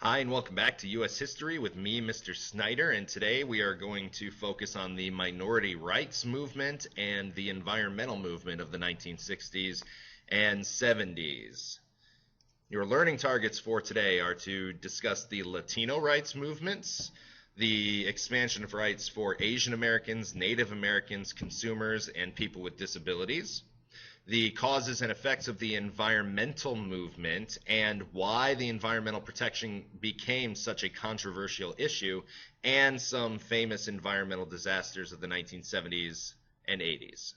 Hi, and welcome back to U.S. History with me, Mr. Snyder, and today we are going to focus on the minority rights movement and the environmental movement of the 1960s and 70s. Your learning targets for today are to discuss the Latino rights movements, the expansion of rights for Asian Americans, Native Americans, consumers, and people with disabilities, the causes and effects of the environmental movement and why the environmental protection became such a controversial issue, and some famous environmental disasters of the 1970s and 80s.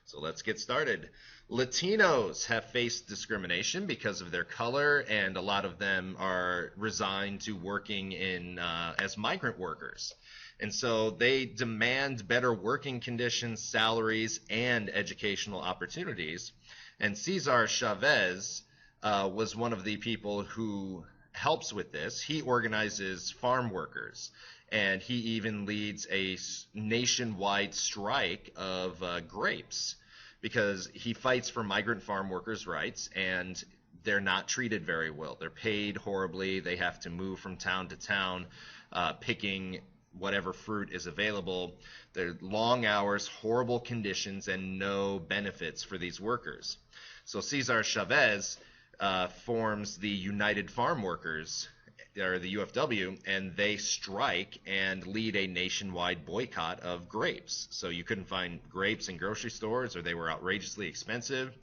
So let's get started. Latinos have faced discrimination because of their color, and a lot of them are resigned to working as migrant workers. And so they demand better working conditions, salaries, and educational opportunities. And Cesar Chavez was one of the people who helps with this. He organizes farm workers, and he even leads a nationwide strike of grapes because he fights for migrant farm workers' rights, and they're not treated very well. They're paid horribly. They have to move from town to town picking whatever fruit is available. They're long hours, horrible conditions, and no benefits for these workers. So Cesar Chavez forms the United Farm Workers, or the UFW, and they strike and lead a nationwide boycott of grapes. So you couldn't find grapes in grocery stores, or they were outrageously expensive.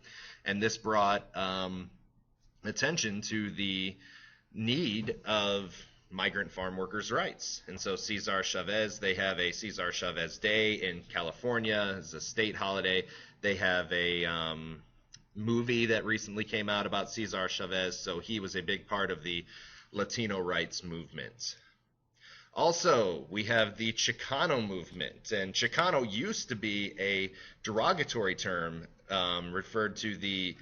And this brought attention to the need of migrant farm workers' rights. And so Cesar Chavez, they have a Cesar Chavez Day in California. It's a state holiday. They have a movie that recently came out about Cesar Chavez, so he was a big part of the Latino rights movement. Also, we have the Chicano movement, and Chicano used to be a derogatory term referred to the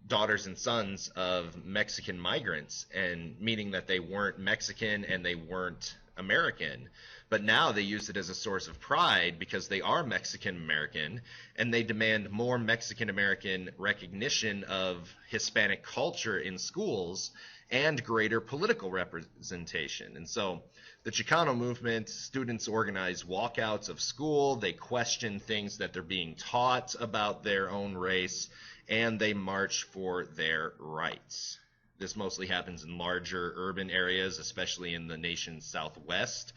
daughters and sons of Mexican migrants, and meaning that they weren't Mexican and they weren't American. But now they use it as a source of pride because they are Mexican American, and they demand more Mexican American recognition of Hispanic culture in schools and greater political representation. And so the Chicano movement, students organize walkouts of school, they question things that they're being taught about their own race, and they march for their rights. This mostly happens in larger urban areas, especially in the nation's southwest,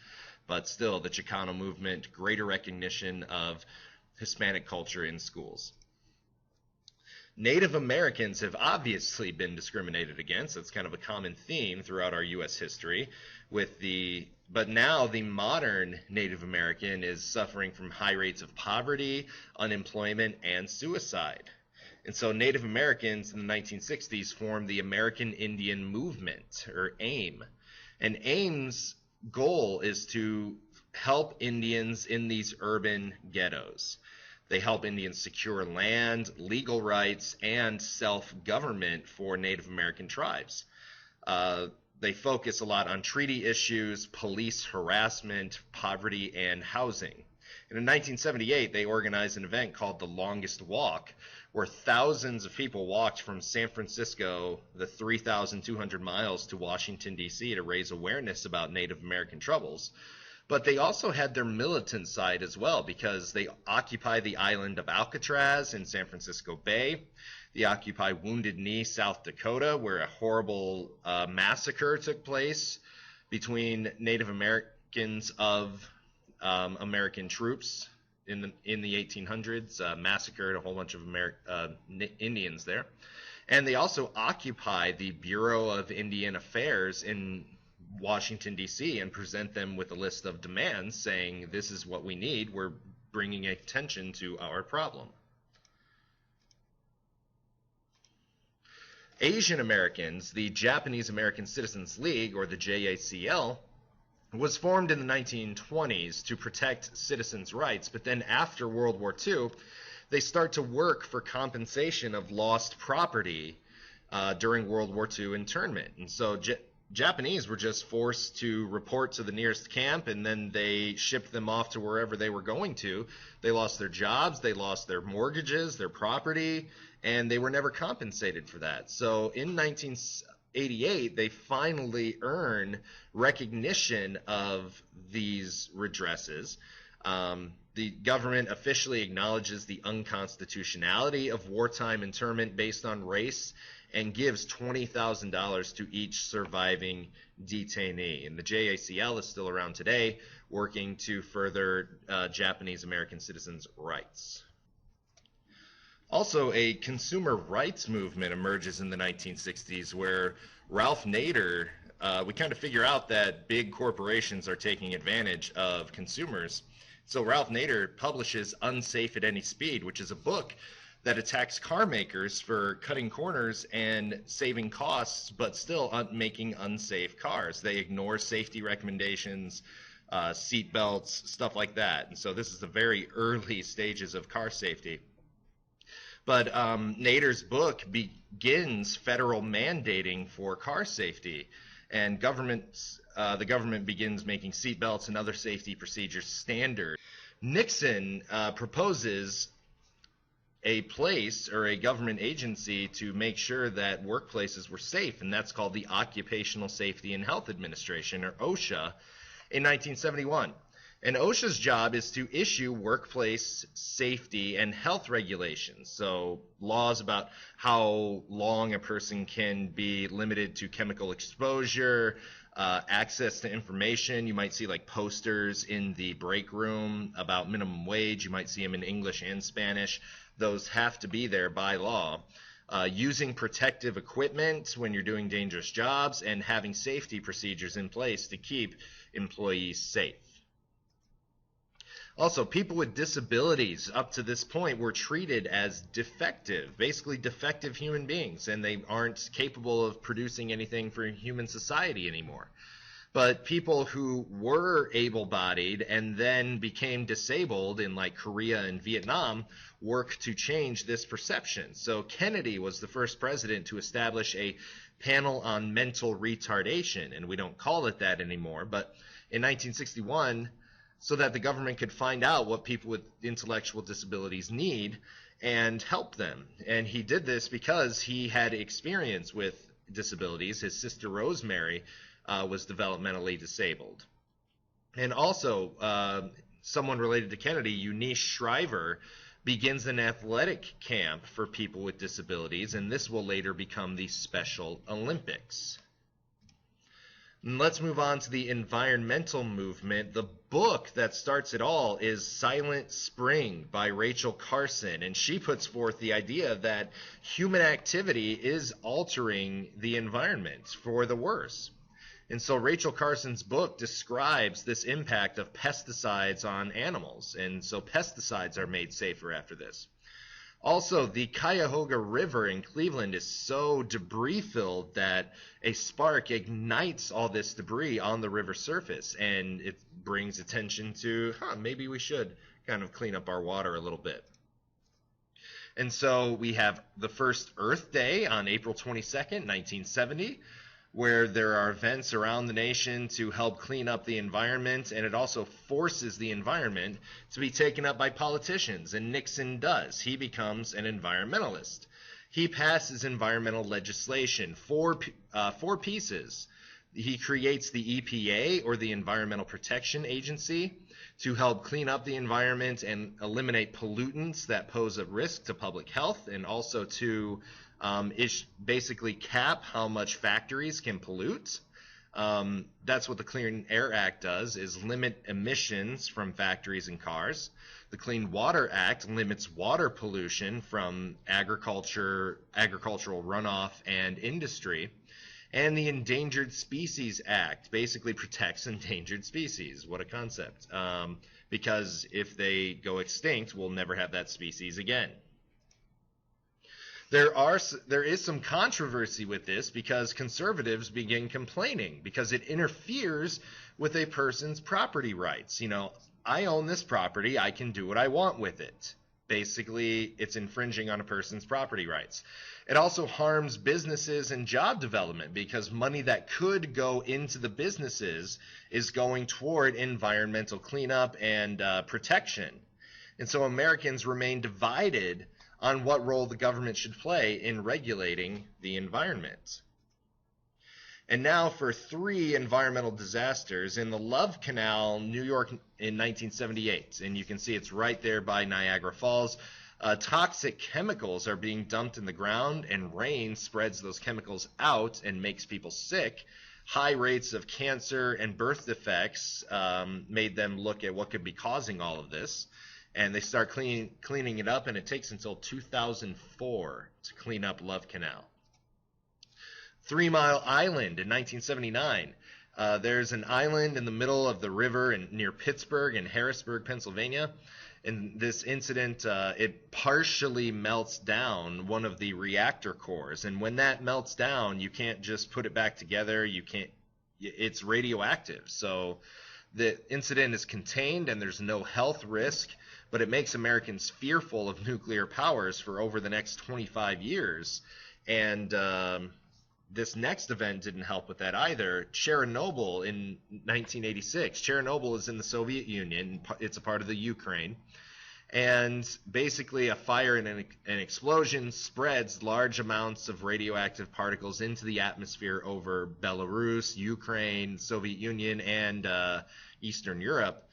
but still the Chicano movement, greater recognition of Hispanic culture in schools. Native Americans have obviously been discriminated against. That's kind of a common theme throughout our U.S. history. But now the modern Native American is suffering from high rates of poverty, unemployment, and suicide. And so Native Americans in the 1960s formed the American Indian Movement, or AIM. And AIM's goal is to help Indians in these urban ghettos. They help Indians secure land, legal rights, and self-government for Native American tribes. They focus a lot on treaty issues, police harassment, poverty, and housing. And in 1978, they organized an event called the Longest Walk, where thousands of people walked from San Francisco, the 3,200 miles, to Washington, D.C. to raise awareness about Native American troubles. But they also had their militant side as well, because they occupy the island of Alcatraz in San Francisco Bay. They occupy Wounded Knee, South Dakota, where a horrible massacre took place between Native Americans of American troops in the 1800s, massacred a whole bunch of Indians there. And they also occupy the Bureau of Indian Affairs in Washington, D.C., and present them with a list of demands saying, this is what we need, we're bringing attention to our problem. Asian Americans, the Japanese American Citizens League, or the JACL, was formed in the 1920s to protect citizens' rights, but then after World War II, they start to work for compensation of lost property during World War II internment. And so Japanese were just forced to report to the nearest camp, and then they shipped them off to wherever they were going to. They lost their jobs, they lost their mortgages, their property, and they were never compensated for that. So in 88, they finally earn recognition of these redresses. The government officially acknowledges the unconstitutionality of wartime internment based on race and gives $20,000 to each surviving detainee. And the JACL is still around today, working to further Japanese American citizens' rights. Also, a consumer rights movement emerges in the 1960s where Ralph Nader, we kind of figure out that big corporations are taking advantage of consumers. So Ralph Nader publishes Unsafe at Any Speed, which is a book that attacks car makers for cutting corners and saving costs, but still making unsafe cars. They ignore safety recommendations, seat belts, stuff like that. And so this is the very early stages of car safety. But Nader's book begins federal mandating for car safety, and the government begins making seat belts and other safety procedures standard. Nixon proposes a place or a government agency to make sure that workplaces were safe, and that's called the Occupational Safety and Health Administration, or OSHA, in 1971. And OSHA's job is to issue workplace safety and health regulations. So laws about how long a person can be limited to chemical exposure, access to information. You might see like posters in the break room about minimum wage. You might see them in English and Spanish. Those have to be there by law. Using protective equipment when you're doing dangerous jobs, and having safety procedures in place to keep employees safe. Also, people with disabilities up to this point were treated as defective, basically defective human beings, and they aren't capable of producing anything for human society anymore. But people who were able-bodied and then became disabled in like Korea and Vietnam worked to change this perception. So Kennedy was the first president to establish a panel on mental retardation, and we don't call it that anymore, but in 1961, so that the government could find out what people with intellectual disabilities need and help them. And he did this because he had experience with disabilities. His sister Rosemary was developmentally disabled. And also, someone related to Kennedy, Eunice Shriver, begins an athletic camp for people with disabilities, and this will later become the Special Olympics. And let's move on to the environmental movement. The book that starts it all is Silent Spring by Rachel Carson, and she puts forth the idea that human activity is altering the environment for the worse. And so Rachel Carson's book describes this impact of pesticides on animals, and so pesticides are made safer after this. Also, the Cuyahoga River in Cleveland is so debris-filled that a spark ignites all this debris on the river surface, and it brings attention to, maybe we should kind of clean up our water a little bit. And so we have the first Earth Day on April 22nd, 1970, where there are events around the nation to help clean up the environment, and it also forces the environment to be taken up by politicians, and Nixon does. He becomes an environmentalist. He passes environmental legislation, four pieces. He creates the EPA, or the Environmental Protection Agency, to help clean up the environment and eliminate pollutants that pose a risk to public health, and also to basically cap how much factories can pollute. That's what the Clean Air Act does, is limit emissions from factories and cars. The Clean Water Act limits water pollution from agricultural runoff and industry. And the Endangered Species Act basically protects endangered species. What a concept. Because if they go extinct, we'll never have that species again. There is some controversy with this because conservatives begin complaining because it interferes with a person's property rights. You know, I own this property, I can do what I want with it. Basically, it's infringing on a person's property rights. It also harms businesses and job development because money that could go into the businesses is going toward environmental cleanup and protection. And so Americans remain divided on what role the government should play in regulating the environment. And now for 3 environmental disasters in the Love Canal, New York in 1978. And you can see it's right there by Niagara Falls. Toxic chemicals are being dumped in the ground, and rain spreads those chemicals out and makes people sick. High rates of cancer and birth defects made them look at what could be causing all of this. And they start cleaning it up, and it takes until 2004 to clean up Love Canal. 3 Mile Island in 1979. There's an island in the middle of the river near Pittsburgh in Harrisburg, Pennsylvania. In this incident, it partially melts down one of the reactor cores. And when that melts down, you can't just put it back together. It's radioactive. So the incident is contained and there's no health risk, but it makes Americans fearful of nuclear powers for over the next 25 years. And this next event didn't help with that either. Chernobyl in 1986. Chernobyl is in the Soviet Union. It's a part of the Ukraine. And basically a fire and an explosion spreads large amounts of radioactive particles into the atmosphere over Belarus, Ukraine, Soviet Union, and Eastern Europe.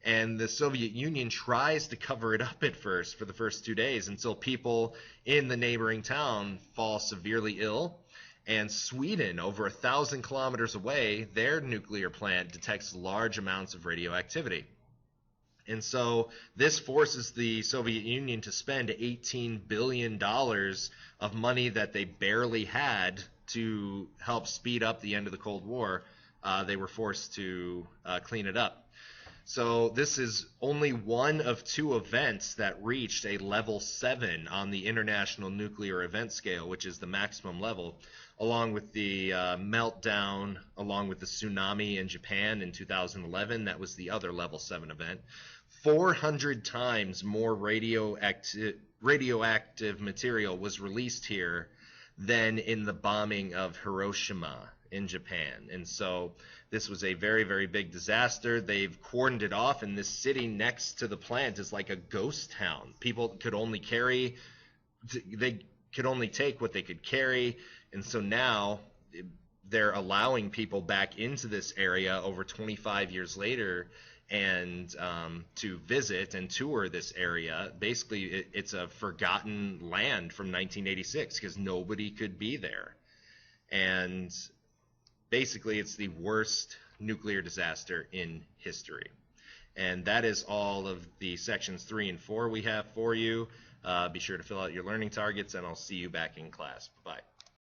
And the Soviet Union tries to cover it up at first for the first 2 days until people in the neighboring town fall severely ill. And Sweden, over 1,000 kilometers away, their nuclear plant detects large amounts of radioactivity. And so this forces the Soviet Union to spend $18 billion of money that they barely had to help speed up the end of the Cold War. They were forced to clean it up. So this is only one of 2 events that reached a level 7 on the International Nuclear Event Scale, which is the maximum level, along with the meltdown, along with the tsunami in Japan in 2011. That was the other level 7 event. 400 times more radioactive material was released here than in the bombing of Hiroshima in Japan. And so this was a very, very big disaster. They've cordoned it off, and this city next to the plant is like a ghost town. People could only take what they could carry. And so now they're allowing people back into this area over 25 years later and to visit and tour this area. Basically, it's a forgotten land from 1986 because nobody could be there. And basically, it's the worst nuclear disaster in history. And that is all of the sections 3 and 4 we have for you. Be sure to fill out your learning targets, and I'll see you back in class. Bye.